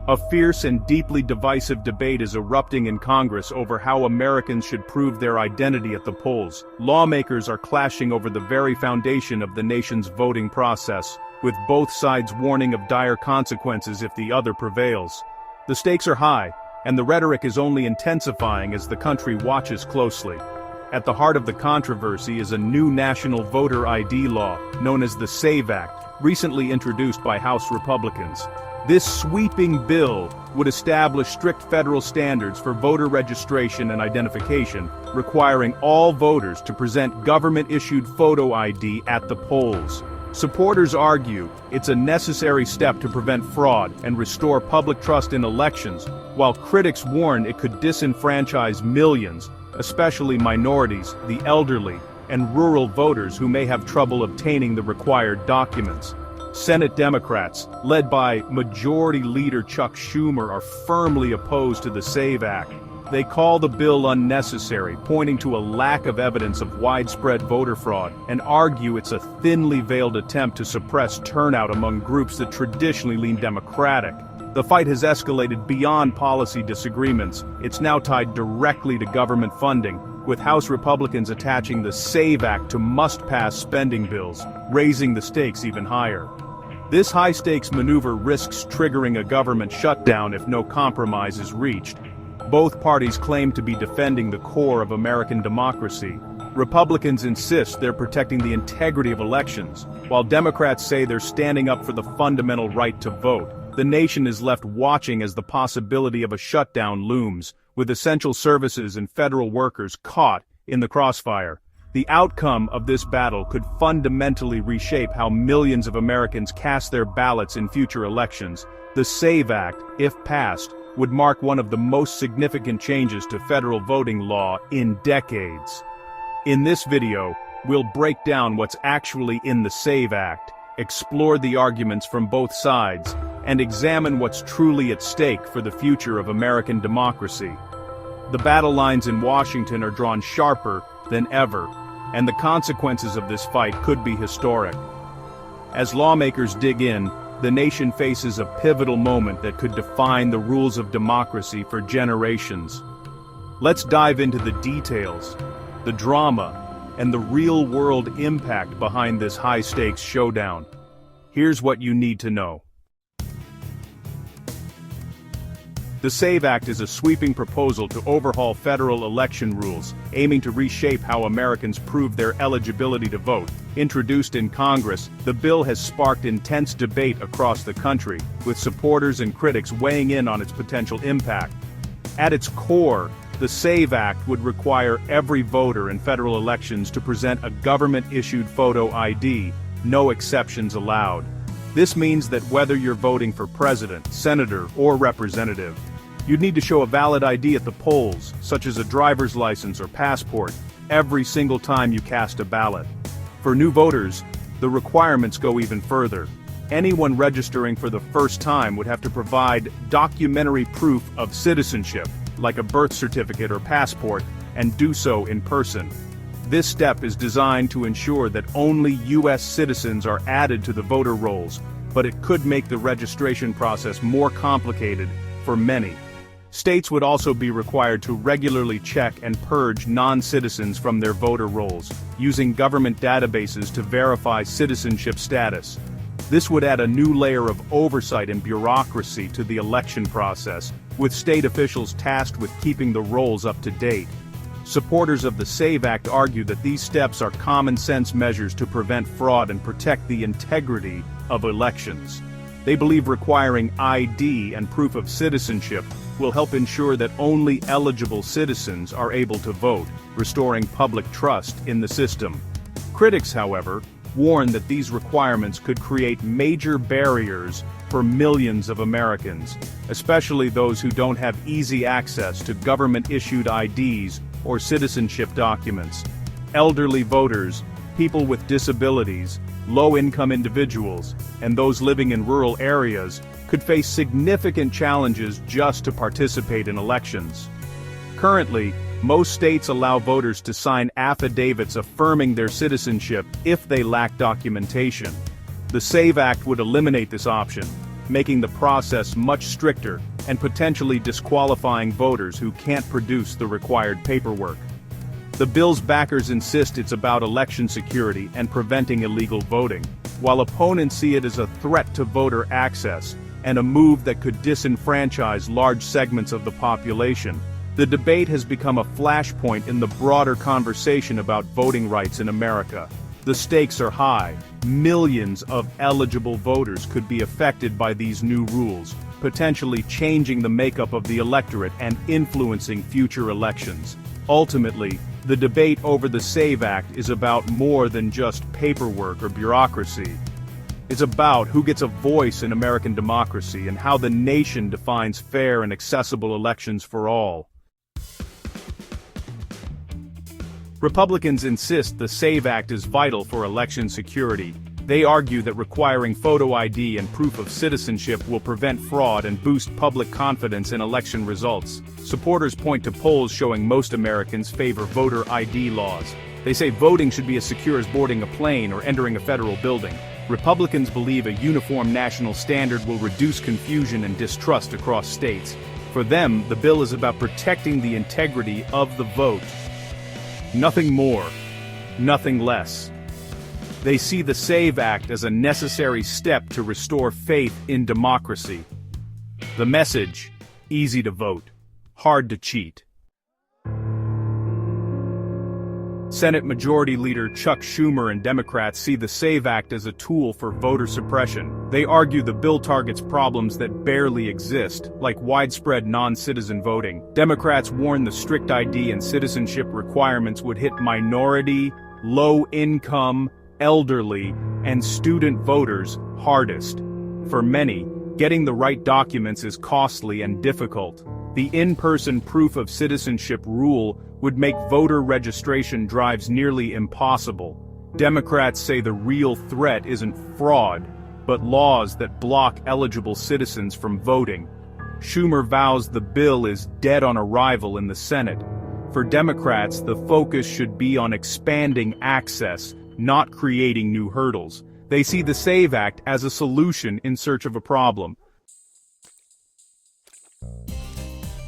A fierce and deeply divisive debate is erupting in Congress over how Americans should prove their identity at the polls. Lawmakers are clashing over the very foundation of the nation's voting process, with both sides warning of dire consequences if the other prevails. The stakes are high, and the rhetoric is only intensifying as the country watches closely. At the heart of the controversy is a new national voter ID law, known as the SAVE Act, recently introduced by House Republicans. This sweeping bill would establish strict federal standards for voter registration and identification, requiring all voters to present government-issued photo ID at the polls. Supporters argue it's a necessary step to prevent fraud and restore public trust in elections, while critics warn it could disenfranchise millions, especially minorities, the elderly, and rural voters who may have trouble obtaining the required documents. Senate Democrats, led by Minority Leader Chuck Schumer, are firmly opposed to the SAVE Act. They call the bill unnecessary, pointing to a lack of evidence of widespread voter fraud, and argue it's a thinly veiled attempt to suppress turnout among groups that traditionally lean Democratic. The fight has escalated beyond policy disagreements. It's now tied directly to government funding, with House Republicans attaching the SAVE Act to must-pass spending bills, raising the stakes even higher. This high-stakes maneuver risks triggering a government shutdown if no compromise is reached. Both parties claim to be defending the core of American democracy. Republicans insist they're protecting the integrity of elections, while Democrats say they're standing up for the fundamental right to vote. The nation is left watching as the possibility of a shutdown looms, with essential services and federal workers caught in the crossfire. The outcome of this battle could fundamentally reshape how millions of Americans cast their ballots in future elections. The SAVE Act, if passed, would mark one of the most significant changes to federal voting law in decades. In this video, we'll break down what's actually in the SAVE Act, explore the arguments from both sides, and examine what's truly at stake for the future of American democracy. The battle lines in Washington are drawn sharper than ever, and the consequences of this fight could be historic. As lawmakers dig in, the nation faces a pivotal moment that could define the rules of democracy for generations. Let's dive into the details, the drama, and the real-world impact behind this high-stakes showdown. Here's what you need to know. The SAVE Act is a sweeping proposal to overhaul federal election rules, aiming to reshape how Americans prove their eligibility to vote. Introduced in Congress, the bill has sparked intense debate across the country, with supporters and critics weighing in on its potential impact. At its core, the SAVE Act would require every voter in federal elections to present a government-issued photo ID, no exceptions allowed. This means that whether you're voting for president, senator, or representative, you'd need to show a valid ID at the polls, such as a driver's license or passport, every single time you cast a ballot. For new voters, the requirements go even further. Anyone registering for the first time would have to provide documentary proof of citizenship, like a birth certificate or passport, and do so in person. This step is designed to ensure that only U.S. citizens are added to the voter rolls, but it could make the registration process more complicated for many. States would also be required to regularly check and purge non-citizens from their voter rolls, using government databases to verify citizenship status. This would add a new layer of oversight and bureaucracy to the election process, with state officials tasked with keeping the rolls up to date. Supporters of the SAVE Act argue that these steps are common-sense measures to prevent fraud and protect the integrity of elections. They believe requiring ID and proof of citizenship will help ensure that only eligible citizens are able to vote, restoring public trust in the system. Critics, however, warn that these requirements could create major barriers for millions of Americans, especially those who don't have easy access to government-issued IDs or citizenship documents. Elderly voters, people with disabilities, low-income individuals, and those living in rural areas could face significant challenges just to participate in elections. Currently, most states allow voters to sign affidavits affirming their citizenship if they lack documentation. The SAVE Act would eliminate this option, making the process much stricter and potentially disqualifying voters who can't produce the required paperwork. The bill's backers insist it's about election security and preventing illegal voting, while opponents see it as a threat to voter access and a move that could disenfranchise large segments of the population. The debate has become a flashpoint in the broader conversation about voting rights in America. The stakes are high. Millions of eligible voters could be affected by these new rules, potentially changing the makeup of the electorate and influencing future elections. Ultimately, the debate over the SAVE Act is about more than just paperwork or bureaucracy. It's about who gets a voice in American democracy and how the nation defines fair and accessible elections for all. Republicans insist the SAVE Act is vital for election security. They argue that requiring photo ID and proof of citizenship will prevent fraud and boost public confidence in election results. Supporters point to polls showing most Americans favor voter ID laws. They say voting should be as secure as boarding a plane or entering a federal building. Republicans believe a uniform national standard will reduce confusion and distrust across states. For them, the bill is about protecting the integrity of the vote. Nothing more, nothing less. They see the SAVE Act as a necessary step to restore faith in democracy. The message: easy to vote, hard to cheat. Senate Majority Leader Chuck Schumer and Democrats see the SAVE Act as a tool for voter suppression. They argue the bill targets problems that barely exist, like widespread non-citizen voting. Democrats warn the strict ID and citizenship requirements would hit minority, low-income, elderly, and student voters hardest. For many, getting the right documents is costly and difficult. The in-person proof of citizenship rule would make voter registration drives nearly impossible. Democrats say the real threat isn't fraud, but laws that block eligible citizens from voting. Schumer vows the bill is dead on arrival in the Senate. For Democrats, the focus should be on expanding access, not creating new hurdles. They see the SAVE Act as a solution in search of a problem.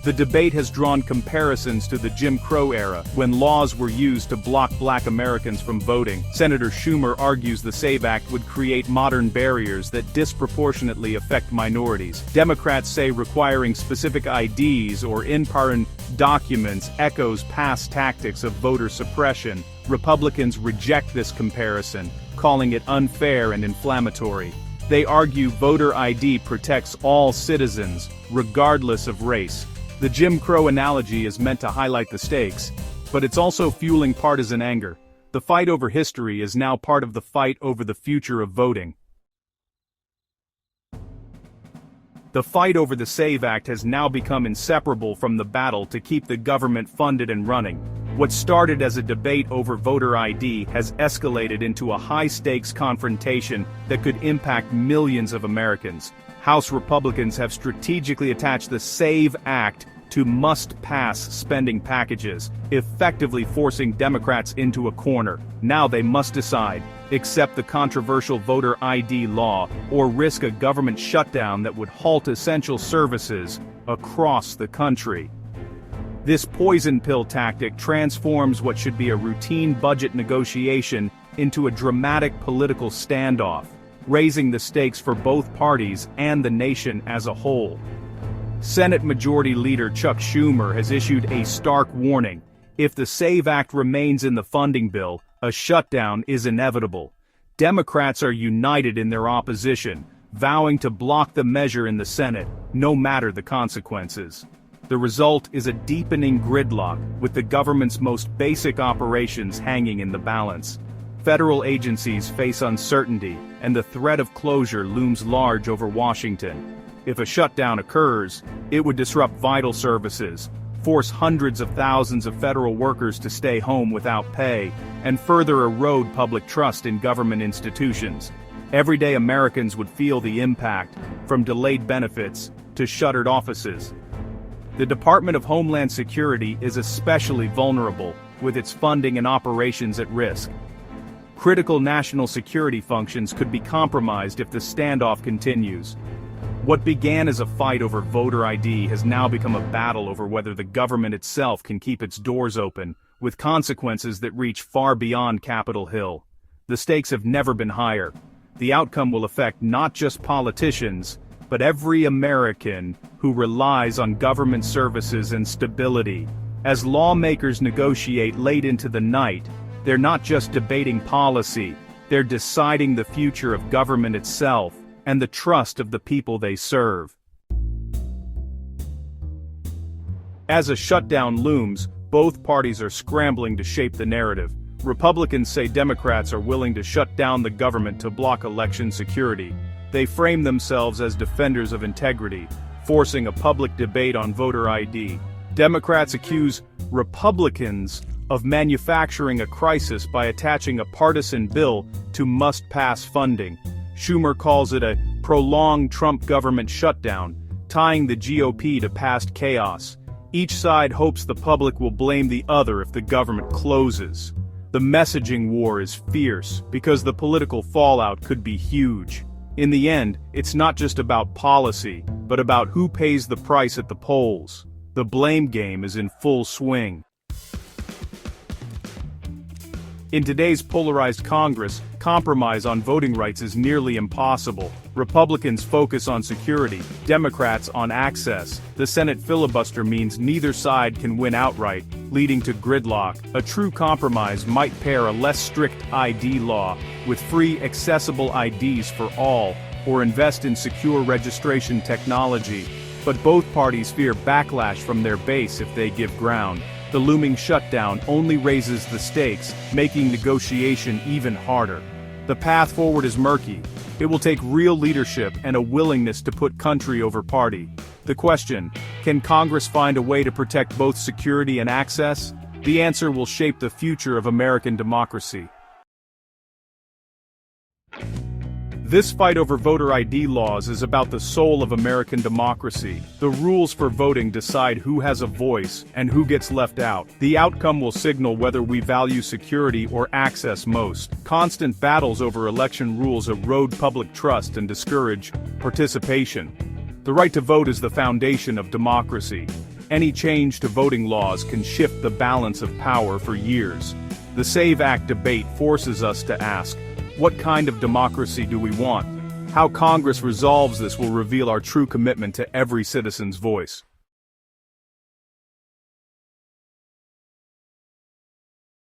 The debate has drawn comparisons to the Jim Crow era, when laws were used to block Black Americans from voting. Senator Schumer argues the SAVE Act would create modern barriers that disproportionately affect minorities. Democrats say requiring specific IDs or in-person documents echoes past tactics of voter suppression. Republicans reject this comparison, calling it unfair and inflammatory. They argue voter ID protects all citizens, regardless of race. The Jim Crow analogy is meant to highlight the stakes, but it's also fueling partisan anger. The fight over history is now part of the fight over the future of voting. The fight over the SAVE Act has now become inseparable from the battle to keep the government funded and running. What started as a debate over voter ID has escalated into a high-stakes confrontation that could impact millions of Americans. House Republicans have strategically attached the SAVE Act to must-pass spending packages, effectively forcing Democrats into a corner. Now they must decide: accept the controversial voter ID law, or risk a government shutdown that would halt essential services across the country. This poison pill tactic transforms what should be a routine budget negotiation into a dramatic political standoff, raising the stakes for both parties and the nation as a whole. Senate Majority Leader Chuck Schumer has issued a stark warning: if the SAVE Act remains in the funding bill, a shutdown is inevitable. Democrats are united in their opposition, vowing to block the measure in the Senate, no matter the consequences. The result is a deepening gridlock, with the government's most basic operations hanging in the balance. Federal agencies face uncertainty, and the threat of closure looms large over Washington. If a shutdown occurs, it would disrupt vital services, force hundreds of thousands of federal workers to stay home without pay, and further erode public trust in government institutions. Everyday Americans would feel the impact, from delayed benefits to shuttered offices. The Department of Homeland Security is especially vulnerable, with its funding and operations at risk. Critical national security functions could be compromised if the standoff continues. What began as a fight over voter ID has now become a battle over whether the government itself can keep its doors open, with consequences that reach far beyond Capitol Hill. The stakes have never been higher. The outcome will affect not just politicians, but every American who relies on government services and stability. As lawmakers negotiate late into the night, they're not just debating policy, they're deciding the future of government itself and the trust of the people they serve. As a shutdown looms, both parties are scrambling to shape the narrative. Republicans say Democrats are willing to shut down the government to block election security. They frame themselves as defenders of integrity, forcing a public debate on voter ID. Democrats accuse Republicans of manufacturing a crisis by attaching a partisan bill to must-pass funding. Schumer calls it a prolonged Trump government shutdown, tying the GOP to past chaos. Each side hopes the public will blame the other if the government closes. The messaging war is fierce because the political fallout could be huge. In the end, it's not just about policy, but about who pays the price at the polls. The blame game is in full swing. In today's polarized Congress, compromise on voting rights is nearly impossible. Republicans focus on security, Democrats on access. The Senate filibuster means neither side can win outright, leading to gridlock. A true compromise might pair a less strict ID law with free, accessible IDs for all, or invest in secure registration technology. But both parties fear backlash from their base if they give ground. The looming shutdown only raises the stakes, making negotiation even harder. The path forward is murky. It will take real leadership and a willingness to put country over party. The question, can Congress find a way to protect both security and access? The answer will shape the future of American democracy. This fight over voter ID laws is about the soul of American democracy. The rules for voting decide who has a voice and who gets left out. The outcome will signal whether we value security or access most. Constant battles over election rules erode public trust and discourage participation. The right to vote is the foundation of democracy. Any change to voting laws can shift the balance of power for years. The SAVE Act debate forces us to ask, what kind of democracy do we want? How Congress resolves this will reveal our true commitment to every citizen's voice.